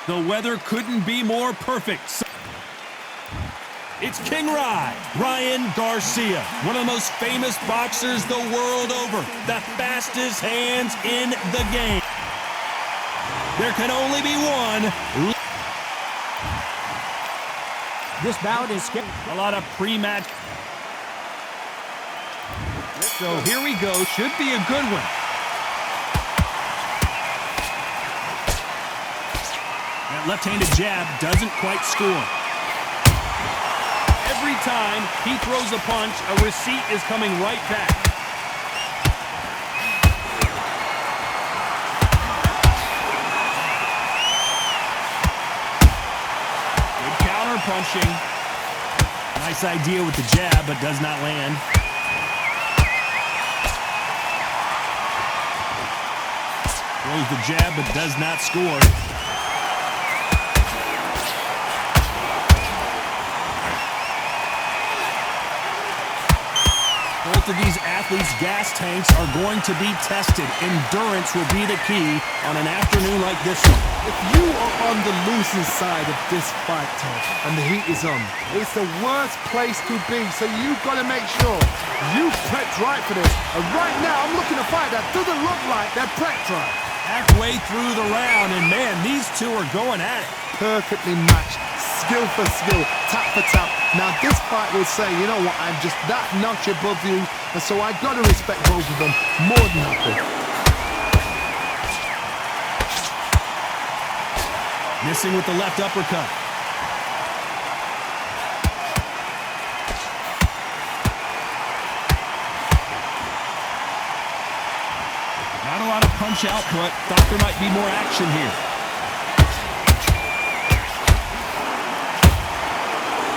The weather couldn't be more perfect. It's King Ryan Garcia, one of the most famous boxers the world over, the fastest hands in the game. There can only be one. This bout is a lot of pre-match. So here we go. Should be a good one. That left-handed jab doesn't quite score. Every time he throws a punch, a receipt is coming right back. Good counter punching. Nice idea with the jab, but does not land. Throws the jab, but does not score. Both of these athletes' gas tanks are going to be tested. Endurance will be the key on an afternoon like this one. If you are on the losing side of this fight, Ted, and the heat is on, it's the worst place to be, so you've got to make sure you prepped right for this. And right now, I'm looking to fight that doesn't look like they're prepped right. Halfway through the round, and man, these two are going at it. Perfectly matched, skill for skill, tap for tap. Now this fight will say, you know what, I'm just that notch above you, and so I got to respect both of them more than happy. Missing with the left uppercut. Not a lot of punch output. Thought there might be more action here.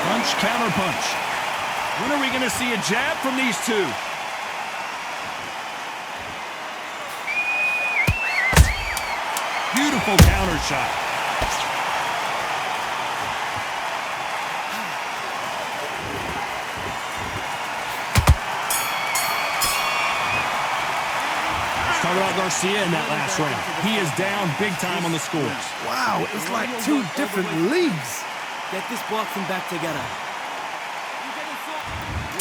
Punch, counter punch. When are we going to see a jab from these two? Beautiful counter shot. Talk about Garcia in that last round. He is down big time on the scores. Wow, it's like two different leagues. Get this boxing back together.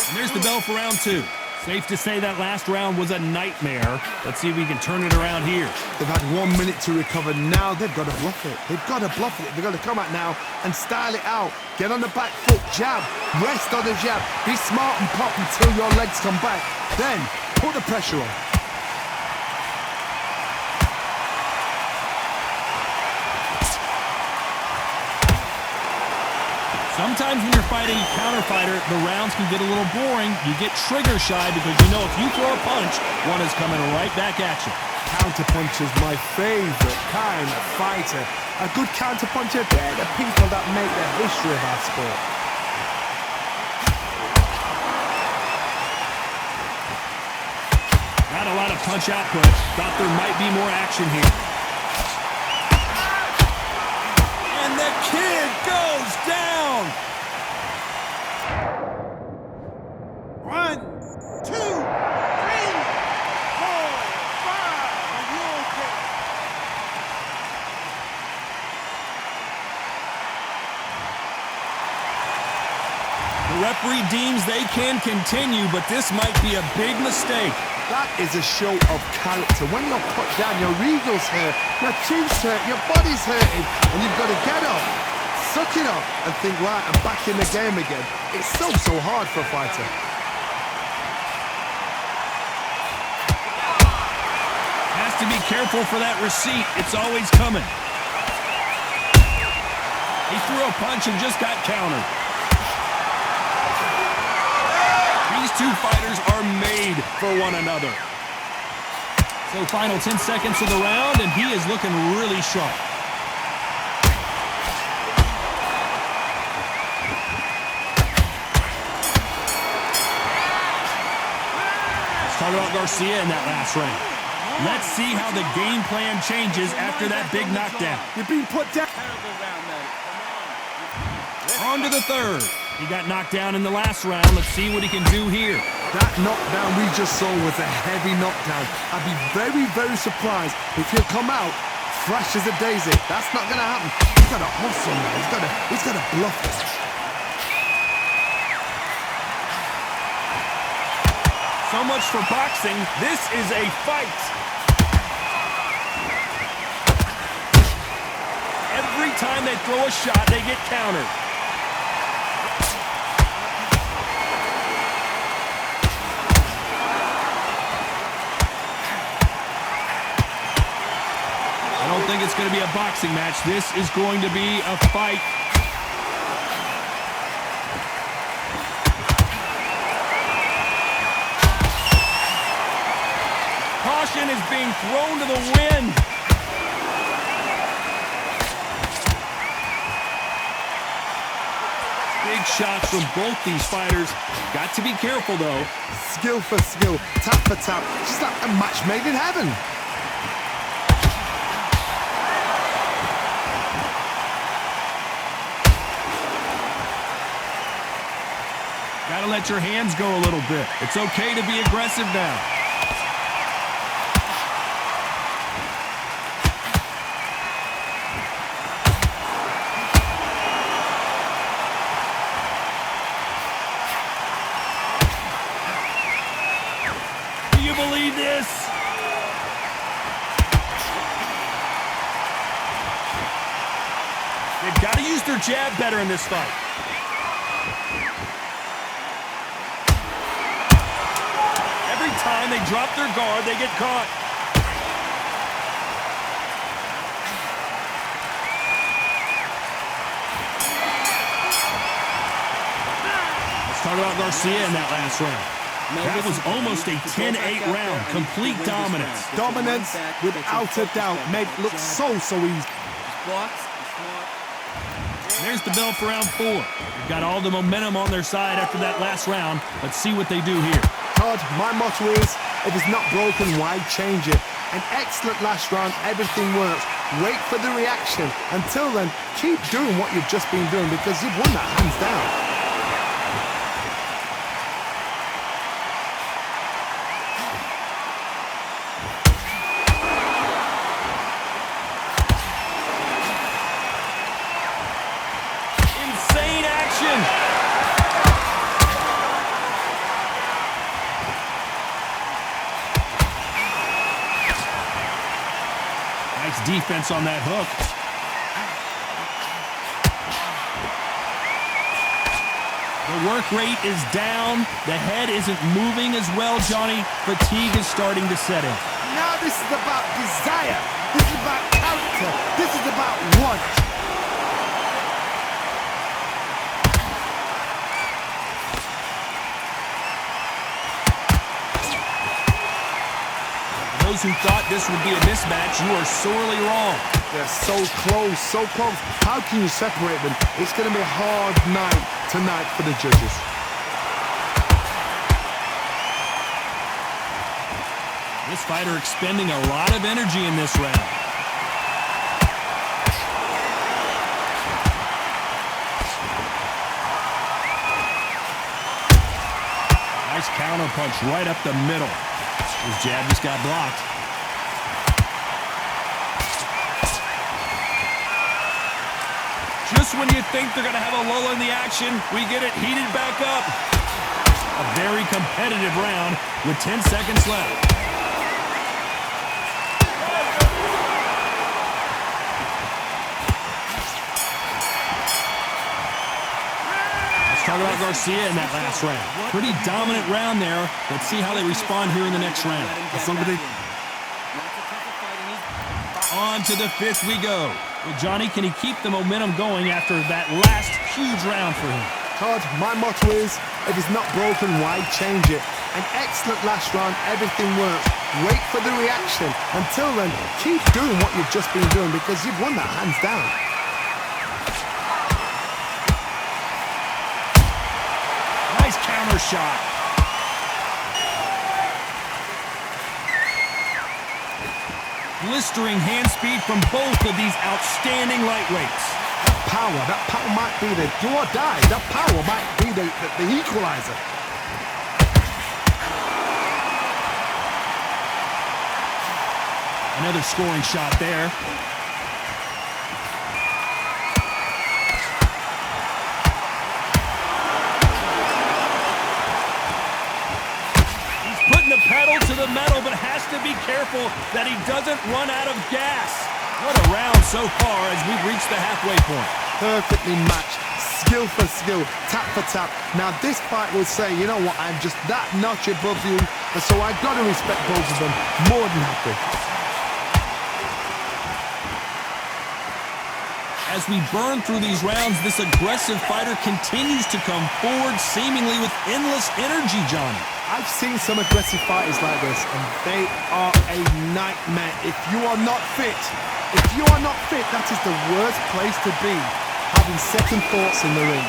And there's the bell for round two. Safe to say that last round was a nightmare. Let's see if we can turn it around here. They've had 1 minute to recover. Now they've got to bluff it. They've got to bluff it. They've got to come out now and style it out. Get on the back foot, jab, rest on the jab. Be smart and pop until your legs come back. Then put the pressure on. Sometimes when you're fighting a counter fighter, the rounds can get a little boring. You get trigger shy because you know if you throw a punch, one is coming right back at you. Counter punch is my favorite kind of fighter. A good counter puncher, they're the people that make the history of our sport. Not a lot of punch output. Thought there might be more action here. And the kid goes down. 1, 2, 3, 4, 5. Are you okay? The referee deems they can continue, but this might be a big mistake. That is a show of character. When you're put down, your ego's hurt, your chin's hurt, your body's hurting, and you've got to get up, suck it up, and think, right, I'm back in the game again. It's so hard for a fighter. Has to be careful for that receipt. It's always coming. He threw a punch and just got countered. These two fighters are made for one another. So final 10 seconds of the round, and he is looking really sharp. Let's talk about Garcia in that last round. Let's see how the game plan changes after that big knockdown. You're being put down. On to the third. He got knocked down in the last round. Let's see what he can do here. That knockdown we just saw was a heavy knockdown. I'd be very, very surprised if he'll come out fresh as a daisy. That's not going to happen. He's got to hustle, man. He's got to bluff it. So much for boxing. This is a fight. Every time they throw a shot, they get countered. I don't think it's going to be a boxing match. This is going to be a fight. Caution is being thrown to the wind. Big shots from both these fighters. Got to be careful, though. Skill for skill, tap for tap. Just like a match made in heaven. Gotta let your hands go a little bit. It's okay to be aggressive now. Do you believe this? They've got to use their jab better in this fight. Every time they drop their guard, they get caught. Let's talk about Garcia in that last round. That was almost a 10-8 round. Complete dominance. Dominance, without a doubt, made it look so easy. There's the bell for round 4. They've got all the momentum on their side after that last round. Let's see what they do here. Todd, my motto is, if it's not broken, why change it? An excellent last round, everything works. Wait for the reaction. Until then, keep doing what you've just been doing because you've won that hands down. Insane action! Nice defense on that hook. The work rate is down. The head isn't moving as well, Johnny. Fatigue is starting to set in. Now this is about desire. This is about character. This is about want. Those who thought this would be a mismatch, you are sorely wrong. They're so close, so close. How can you separate them? It's going to be a hard night tonight for the judges. This fighter expending a lot of energy in this round. Nice counter punch right up the middle. His jab just got blocked. Just when you think they're going to have a lull in the action, we get it heated back up. A very competitive round with 10 seconds left. Talk about Garcia in that last round. Pretty dominant round there. Let's see how they respond here in the next round. On to the 5th we go. Well, Johnny, can he keep the momentum going after that last huge round for him? Todd, my motto is, if it's not broken, why change it? An excellent last round, everything works. Wait for the reaction. Until then, keep doing what you've just been doing because you've won that hands down. Nice counter shot. Blistering hand speed from both of these outstanding lightweights. That power might be the do or die. That power might be the equalizer. Another scoring shot there. He's putting the pedal to the metal, but has to be careful that he doesn't run out of gas. What a round so far as we've reached the halfway point. Perfectly matched, skill for skill, tap for tap. Now this fight will say, you know what, I'm just that notch above you, and so I've got to respect both of them more than happy. As we burn through these rounds, this aggressive fighter continues to come forward, seemingly with endless energy, Johnny. I've seen some aggressive fighters like this, and they are a nightmare. If you are not fit, that is the worst place to be, having second thoughts in the ring.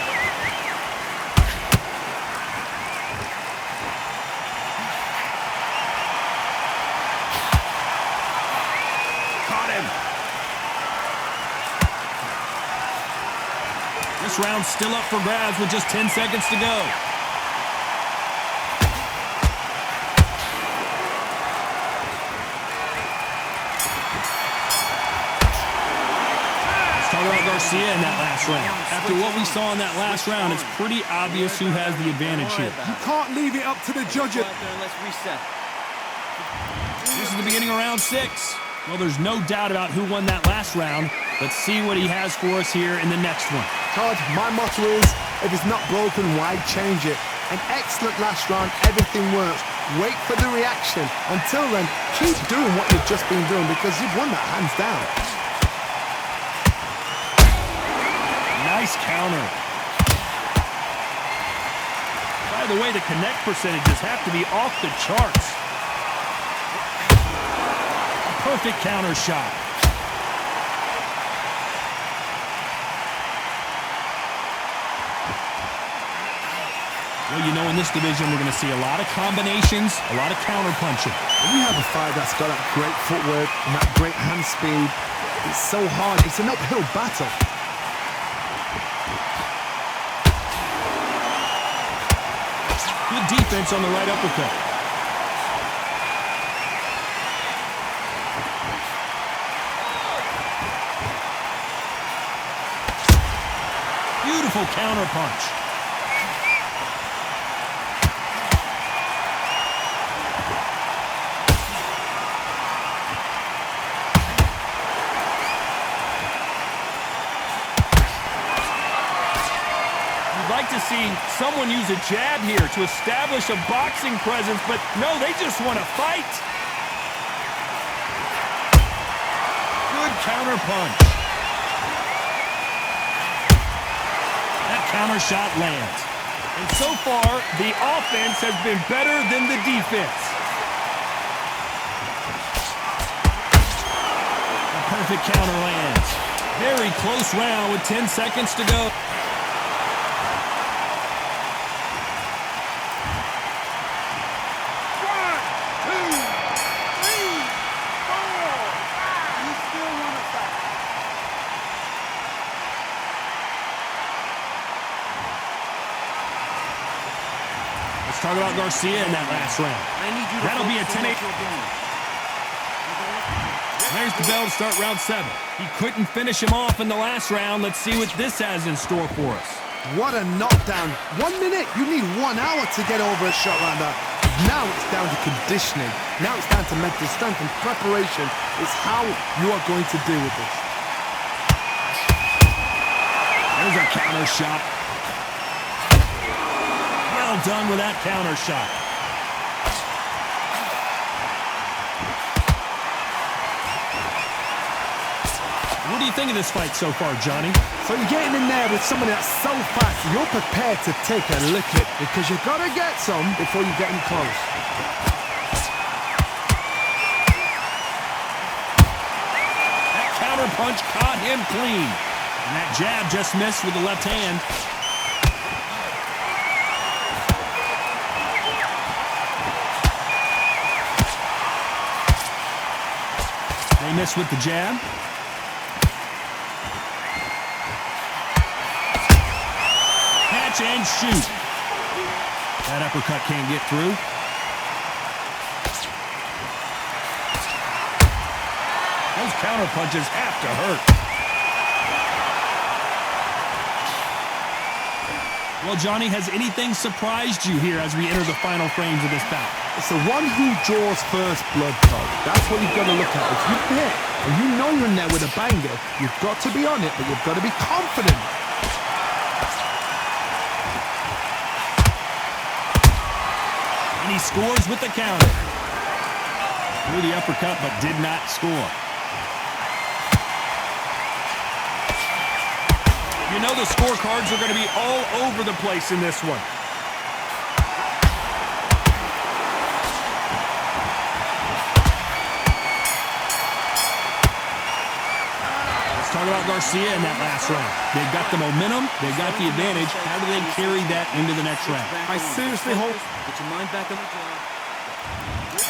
Caught him. This round's still up for grabs with just 10 seconds to go. Garcia in that last round. After what we saw in that last round, it's pretty obvious who has the advantage here. You can't leave it up to the judges. Let's reset. This is the beginning of round 6. Well, there's no doubt about who won that last round. Let's see what he has for us here in the next one. Todd, my motto is, if it's not broken, why change it? An excellent last round, everything works. Wait for the reaction. Until then, keep doing what you've just been doing because you've won that hands down. Nice counter. By the way, the connect percentages have to be off the charts. A perfect counter shot. Well, you know, in this division, we're going to see a lot of combinations, a lot of counter punching. When you have a fight that's got that great footwork and that great hand speed, it's so hard. It's an uphill battle. Good defense on the right uppercut. Beautiful counter punch. To see someone use a jab here to establish a boxing presence, but no, they just want to fight. Good counter punch. That counter shot lands. And so far, the offense has been better than the defense. A perfect counter lands. Very close round with 10 seconds to go. Talk about Garcia in that last round. That'll be a 10-8. There's the bell to start round 7. He couldn't finish him off in the last round. Let's see what this has in store for us. What a knockdown. 1 minute. You need 1 hour to get over a shot like that. Now it's down to conditioning. Now it's down to mental strength and preparation. It's how you are going to deal with this. There's a counter shot. Well done with that counter shot. What do you think of this fight so far, Johnny? So you're getting in there with somebody that's so fast, you're prepared to take a lick it because you've got to get some before you get in close. That counter punch caught him clean. And that jab just missed with the left hand. They miss with the jab. Catch and shoot. That uppercut can't get through. Those counter punches have to hurt. Well, Johnny, has anything surprised you here as we enter the final frames of this bout? It's the one who draws first blood, Todd. That's what you've got to look at. If you hit and you know you're in there with a banger, you've got to be on it, but you've got to be confident. And he scores with the counter. Threw the uppercut, but did not score. You know the scorecards are going to be all over the place in this one. Let's talk about Garcia in that last round. They've got the momentum. They've got the advantage. How do they carry that into the next round? I seriously hope... Get your mind back on the job.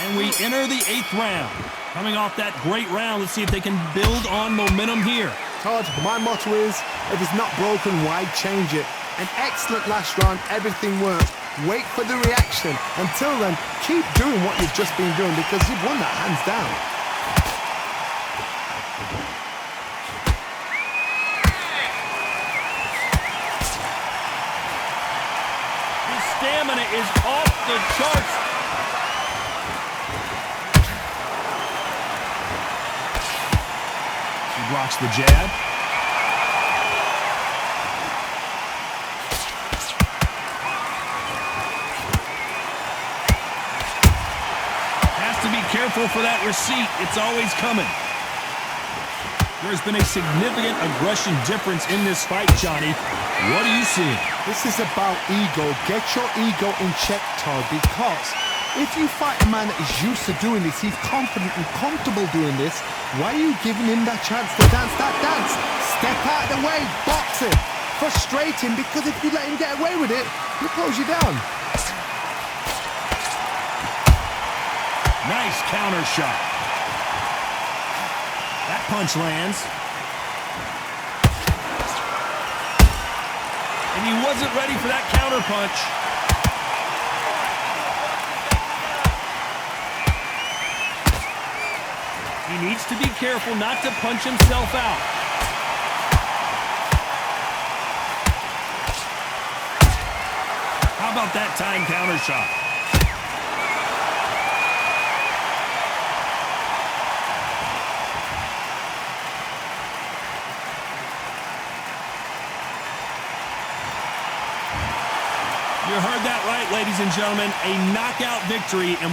And we enter the 8th round. Coming off that great round, let's see if they can build on momentum here. Todd, my motto is, if it's not broken, why change it? An excellent last round, everything works. Wait for the reaction. Until then, keep doing what you've just been doing because you've won that hands down. His stamina is off the charts. Blocks the jab. Has to be careful for that receipt. It's always coming. There's been a significant aggression difference in this fight, Johnny. What do you see? This is about ego. Get your ego in check, Todd, because if you fight a man that is used to doing this, he's confident and comfortable doing this, why are you giving him that chance to dance that dance? Step out of the way, box him. Frustrate him, because if you let him get away with it, he'll close you down. Nice counter shot. That punch lands. And he wasn't ready for that counter punch. He needs to be careful not to punch himself out. How about that time counter shot? You heard that right, ladies and gentlemen. A knockout victory. And